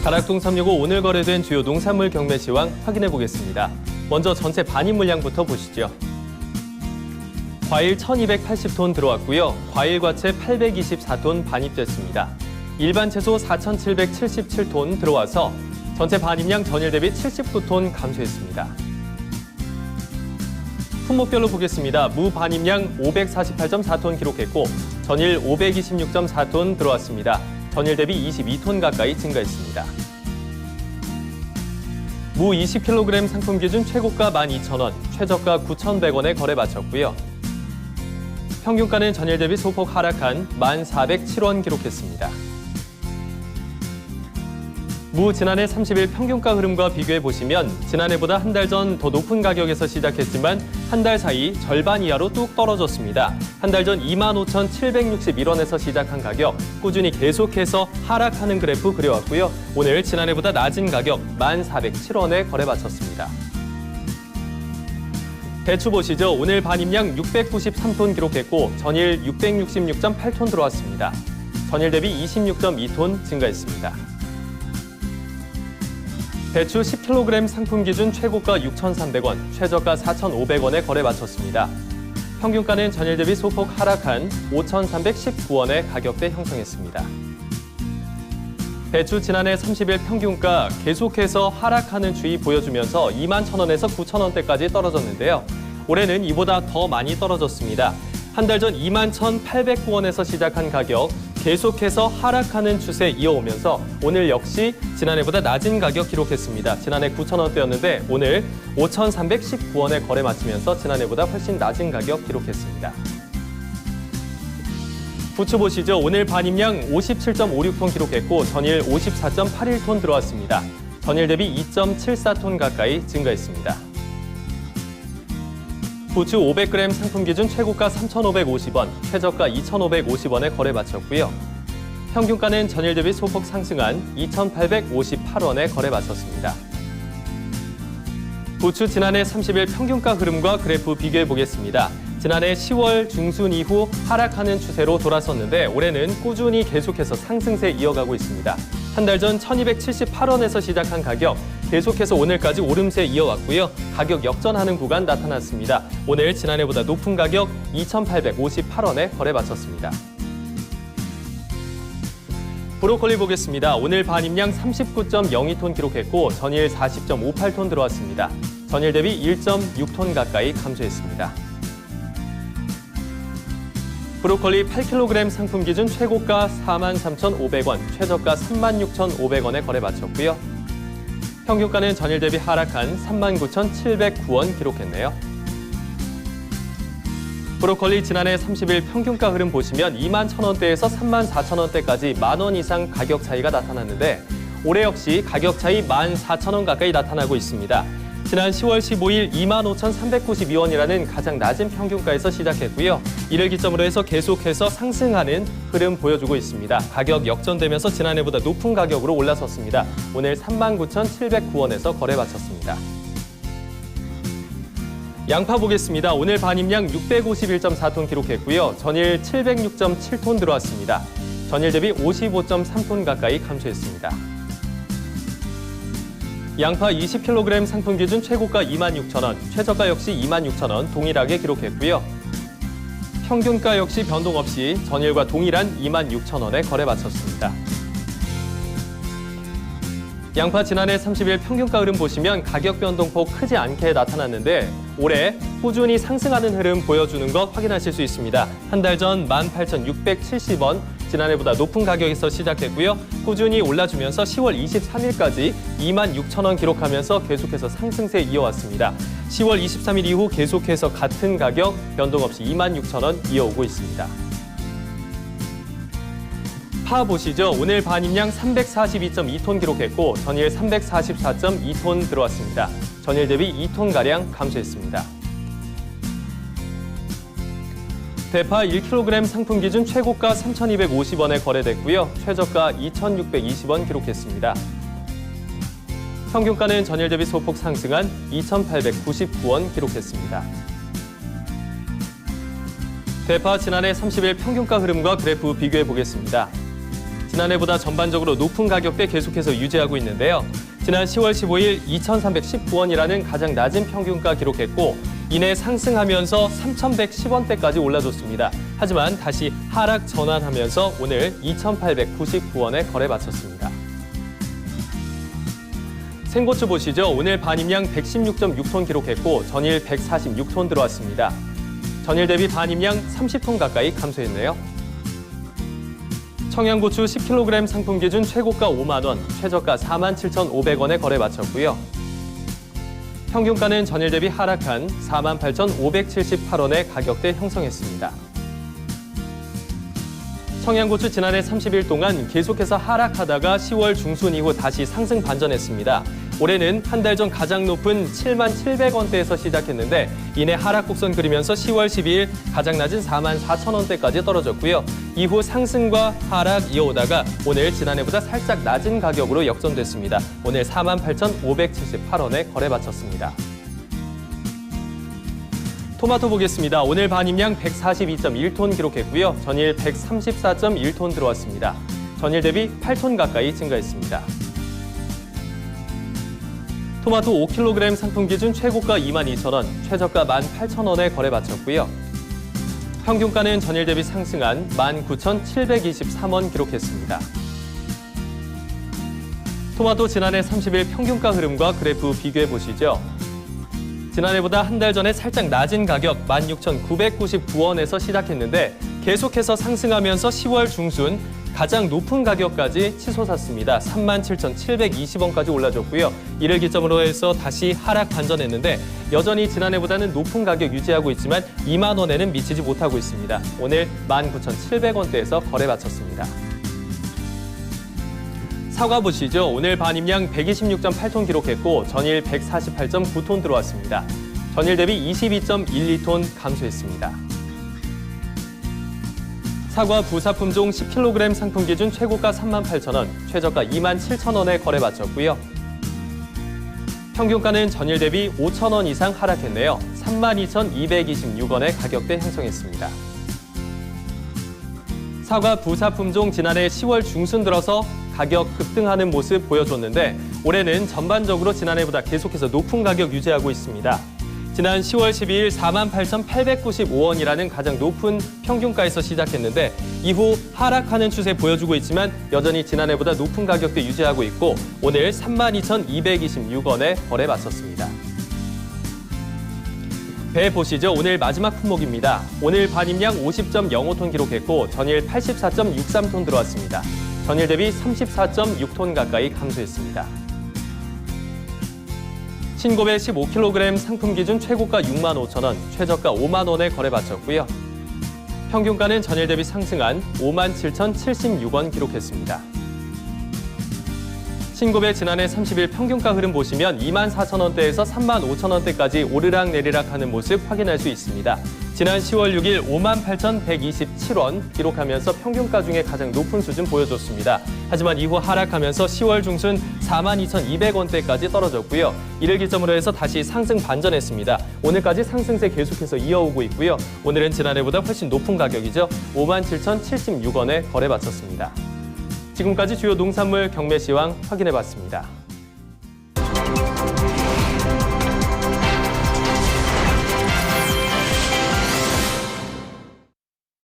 가락동 365 오늘 거래된 주요 농산물 경매 시황 확인해 보겠습니다. 먼저 전체 반입 물량부터 보시죠. 과일 1,280톤 들어왔고요. 과일 과채 824톤 반입됐습니다. 일반 채소 4,777톤 들어와서 전체 반입량 전일 대비 79톤 감소했습니다. 품목별로 보겠습니다. 무 반입량 548.4톤 기록했고 전일 526.4톤 들어왔습니다. 전일 대비 22톤 가까이 증가했습니다. 무 20kg 상품 기준 최고가 12,000원, 최저가 9,100원에 거래 마쳤고요. 평균가는 전일 대비 소폭 하락한 1,407원 기록했습니다. 무 지난해 30일 평균가 흐름과 비교해 보시면 지난해보다 한 달 전 더 높은 가격에서 시작했지만 한 달 사이 절반 이하로 뚝 떨어졌습니다. 한 달 전 25,761원에서 시작한 가격 꾸준히 계속해서 하락하는 그래프 그려왔고요. 오늘 지난해보다 낮은 가격 1,407원에 거래 마쳤습니다. 대추 보시죠. 오늘 반입량 693톤 기록했고 전일 666.8톤 들어왔습니다. 전일 대비 26.2톤 증가했습니다. 대추 10kg 상품 기준 최고가 6,300원, 최저가 4,500원에 거래 마쳤습니다. 평균가는 전일 대비 소폭 하락한 5,319원의 가격대 형성했습니다. 대추 지난해 30일 평균가 계속해서 하락하는 추이 보여주면서 21,000원에서 9,000원대까지 떨어졌는데요. 올해는 이보다 더 많이 떨어졌습니다. 한 달 전 21,809원에서 시작한 가격 계속해서 하락하는 추세 이어오면서 오늘 역시 지난해보다 낮은 가격 기록했습니다. 지난해 9,000원대였는데 오늘 5,319원에 거래 마치면서 지난해보다 훨씬 낮은 가격 기록했습니다. 부추 보시죠. 오늘 반입량 57.56톤 기록했고 전일 54.81톤 들어왔습니다. 전일 대비 2.74톤 가까이 증가했습니다. 부추 500g 상품 기준 최고가 3,550원, 최저가 2,550원에 거래 마쳤고요. 평균가는 전일 대비 소폭 상승한 2,858원에 거래 마쳤습니다. 부추 지난해 30일 평균가 흐름과 그래프 비교해 보겠습니다. 지난해 10월 중순 이후 하락하는 추세로 돌아섰는데 올해는 꾸준히 계속해서 상승세 이어가고 있습니다. 한 달 전 1,278원에서 시작한 가격 계속해서 오늘까지 오름세 이어왔고요. 가격 역전하는 구간 나타났습니다. 오늘 지난해보다 높은 가격 2,858원에 거래 마쳤습니다. 브로콜리 보겠습니다. 오늘 반입량 39.02톤 기록했고 전일 40.58톤 들어왔습니다. 전일 대비 1.6톤 가까이 감소했습니다. 브로콜리 8kg 상품 기준 최고가 43,500원, 최저가 36,500원에 거래 마쳤고요. 평균가는 전일 대비 하락한 39,709원 기록했네요. 브로콜리 지난해 30일 평균가 흐름 보시면 21,000원대에서 34,000원대까지 10,000원 이상 가격 차이가 나타났는데 올해 역시 가격 차이 14,000원 가까이 나타나고 있습니다. 지난 10월 15일 25,392원이라는 가장 낮은 평균가에서 시작했고요. 이를 기점으로 해서 계속해서 상승하는 흐름 보여주고 있습니다. 가격 역전되면서 지난해보다 높은 가격으로 올라섰습니다. 오늘 39,709원에서 거래 마쳤습니다. 양파 보겠습니다. 오늘 반입량 651.4톤 기록했고요. 전일 706.7톤 들어왔습니다. 전일 대비 55.3톤 가까이 감소했습니다. 양파 20kg 상품 기준 최고가 26,000원, 최저가 역시 26,000원 동일하게 기록했고요. 평균가 역시 변동 없이 전일과 동일한 26,000원에 거래 마쳤습니다. 양파 지난해 30일 평균가 흐름 보시면 가격 변동폭 크지 않게 나타났는데 올해 꾸준히 상승하는 흐름 보여주는 것 확인하실 수 있습니다. 한 달 전 18,670원, 지난해보다 높은 가격에서 시작했고요. 꾸준히 올라주면서 10월 23일까지 26,000원 기록하면서 계속해서 상승세 이어왔습니다. 10월 23일 이후 계속해서 같은 가격 변동 없이 26,000원 이어오고 있습니다. 파 보시죠. 오늘 반입량 342.2톤 기록했고 전일 344.2톤 들어왔습니다. 전일 대비 2톤가량 감소했습니다. 대파 1kg 상품 기준 최고가 3,250원에 거래됐고요. 최저가 2,620원 기록했습니다. 평균가는 전일 대비 소폭 상승한 2,899원 기록했습니다. 대파 지난해 30일 평균가 흐름과 그래프 비교해 보겠습니다. 지난해보다 전반적으로 높은 가격대 계속해서 유지하고 있는데요. 지난 10월 15일 2,319원이라는 가장 낮은 평균가 기록했고 이내 상승하면서 3,110원대까지 올라줬습니다. 하지만 다시 하락 전환하면서 오늘 2,899원에 거래 마쳤습니다. 생고추 보시죠. 오늘 반입량 116.6톤 기록했고 전일 146톤 들어왔습니다. 전일 대비 반입량 30톤 가까이 감소했네요. 청양고추 10kg 상품 기준 최고가 5만 원, 최저가 47,500원에 거래 마쳤고요. 평균가는 전일 대비 하락한 48,578원에 가격대 형성했습니다. 청양고추 지난해 30일 동안 계속해서 하락하다가 10월 중순 이후 다시 상승 반전했습니다. 올해는 한 달 전 가장 높은 77,700원대에서 시작했는데 이내 하락 곡선 그리면서 10월 12일 가장 낮은 44,000원대까지 떨어졌고요. 이후 상승과 하락 이어오다가 오늘 지난해보다 살짝 낮은 가격으로 역전됐습니다. 오늘 48,578원에 거래 마쳤습니다. 토마토 보겠습니다. 오늘 반입량 142.1톤 기록했고요. 전일 134.1톤 들어왔습니다. 전일 대비 8톤 가까이 증가했습니다. 토마토 5kg 상품 기준 최고가 22,000원, 최저가 18,000원에 거래 마쳤고요. 평균가는 전일 대비 상승한 19,723원 기록했습니다. 토마토 지난해 30일 평균가 흐름과 그래프 비교해 보시죠. 지난해보다 한 달 전에 살짝 낮은 가격 16,999원에서 시작했는데 계속해서 상승하면서 10월 중순 가장 높은 가격까지 치솟았습니다. 37,720원까지 올라줬고요. 이를 기점으로 해서 다시 하락 반전했는데 여전히 지난해보다는 높은 가격 유지하고 있지만 2만 원에는 미치지 못하고 있습니다. 오늘 19,700원대에서 거래 마쳤습니다. 사과 보시죠. 오늘 반입량 126.8톤 기록했고 전일 148.9톤 들어왔습니다. 전일 대비 22.12톤 감소했습니다. 사과 부사품종 10kg 상품 기준 최고가 38,000원, 최저가 27,000원에 거래 마쳤고요. 평균가는 전일 대비 5,000원 이상 하락했네요. 32,226원의 가격대 형성했습니다. 사과 부사품종 지난해 10월 중순 들어서 가격 급등하는 모습 보여줬는데 올해는 전반적으로 지난해보다 계속해서 높은 가격 유지하고 있습니다. 지난 10월 12일 48,895원이라는 가장 높은 평균가에서 시작했는데 이후 하락하는 추세 보여주고 있지만 여전히 지난해보다 높은 가격대 유지하고 있고 오늘 32,226원에 거래 마쳤습니다. 배 보시죠. 오늘 마지막 품목입니다. 오늘 반입량 50.05톤 기록했고 전일 84.63톤 들어왔습니다. 전일 대비 34.6톤 가까이 감소했습니다. 신고배 15kg 상품 기준 최고가 65,000원, 최저가 5만 원에 거래 마쳤고요. 평균가는 전일 대비 상승한 57,076원 기록했습니다. 신고배 지난해 30일 평균가 흐름 보시면 24,000원대에서 35,000원대까지 오르락내리락하는 모습 확인할 수 있습니다. 지난 10월 6일 58,127원 기록하면서 평균가 중에 가장 높은 수준 보여줬습니다. 하지만 이후 하락하면서 10월 중순 42,200원대까지 떨어졌고요. 이를 기점으로 해서 다시 상승 반전했습니다. 오늘까지 상승세 계속해서 이어오고 있고요. 오늘은 지난해보다 훨씬 높은 가격이죠. 57,076원에 거래 마쳤습니다. 지금까지 주요 농산물 경매 시황 확인해봤습니다.